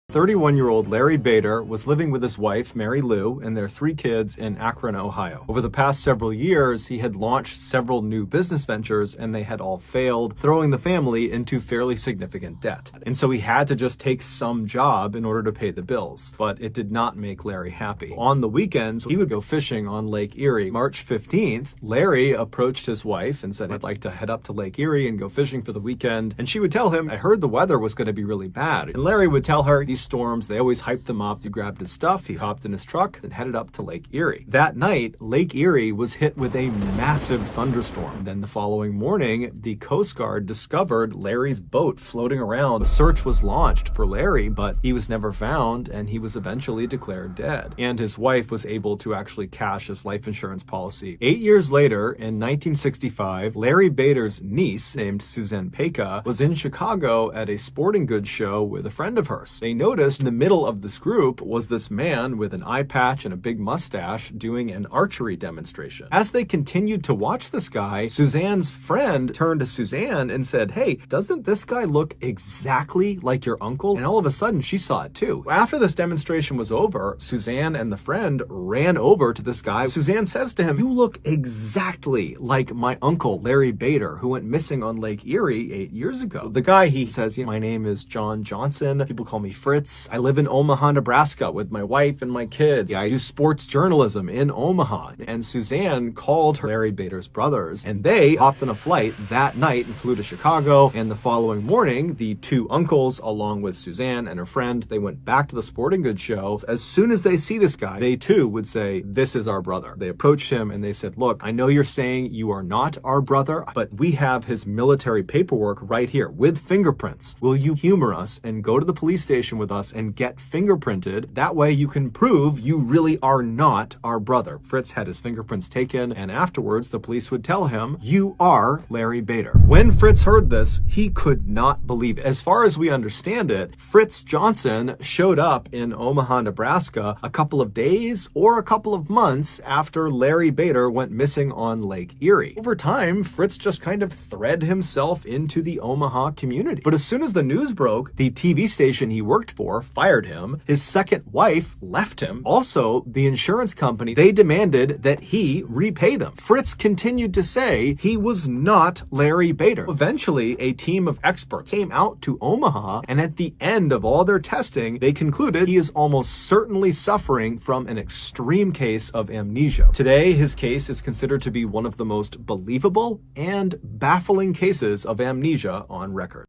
31-year-old Larry Bader was living with his wife, Mary Lou, and their 3 kids in Akron, Ohio. Over the past several years, he had launched several new business ventures, and they had all failed, throwing the family into fairly significant debt. And so he had to just take some job in order to pay the bills. But it did not make Larry happy. On the weekends, he would go fishing on Lake Erie. March 15th, Larry approached his wife and said, "I'd like to head up to Lake Erie and go fishing for the weekend." And she would tell him, "I heard the weather was going to be really bad." And Larry would tell her, "These storms, they always hyped them up." He grabbed his stuff, he hopped in his truck, and headed up to Lake Erie. That night, Lake Erie was hit with a massive thunderstorm. Then the following morning, the Coast Guard discovered Larry's boat floating around. A search was launched for Larry, but he was never found, and he was eventually declared dead. And his wife was able to actually cash his life insurance policy. 8 years later, in 1965, Larry Bader's niece, named Suzanne Peka, was in Chicago at a sporting goods show with a friend of hers. They noticed in the middle of this group was this man with an eye patch and a big mustache doing an archery demonstration. As they continued to watch this guy, Suzanne's friend turned to Suzanne and said, "Hey, doesn't this guy look exactly like your uncle?" And all of a sudden, she saw it too. After this demonstration was over, Suzanne and the friend ran over to this guy. Suzanne says to him, "You look exactly like my uncle, Larry Bader, who went missing on Lake Erie 8 years ago." The guy, he says, "My name is John Johnson. People call me Fritz. I live in Omaha, Nebraska with my wife and my kids. I do sports journalism in Omaha." And Suzanne called her Larry Bader's brothers, and they hopped on a flight that night and flew to Chicago. And the following morning, the 2 uncles, along with Suzanne and her friend, they went back to the sporting goods show. As soon as they see this guy, they too would say, "This is our brother." They approached him and they said, "Look, I know you're saying you are not our brother, but we have his military paperwork right here with fingerprints. Will you humor us and go to the police station with us and get fingerprinted? That way you can prove you really are not our brother." Fritz had his fingerprints taken, and afterwards the police would tell him, "You are Larry Bader." When Fritz heard this, he could not believe it. As far as we understand it, Fritz Johnson showed up in Omaha, Nebraska a couple of days or a couple of months after Larry Bader went missing on Lake Erie. Over time, Fritz just kind of thread himself into the Omaha community. But as soon as the news broke, the TV station he worked for fired him. His second wife left him. Also, the insurance company, they demanded that he repay them. Fritz continued to say he was not Larry Bader. Eventually, a team of experts came out to Omaha, and at the end of all their testing, they concluded he is almost certainly suffering from an extreme case of amnesia. Today, his case is considered to be one of the most believable and baffling cases of amnesia on record.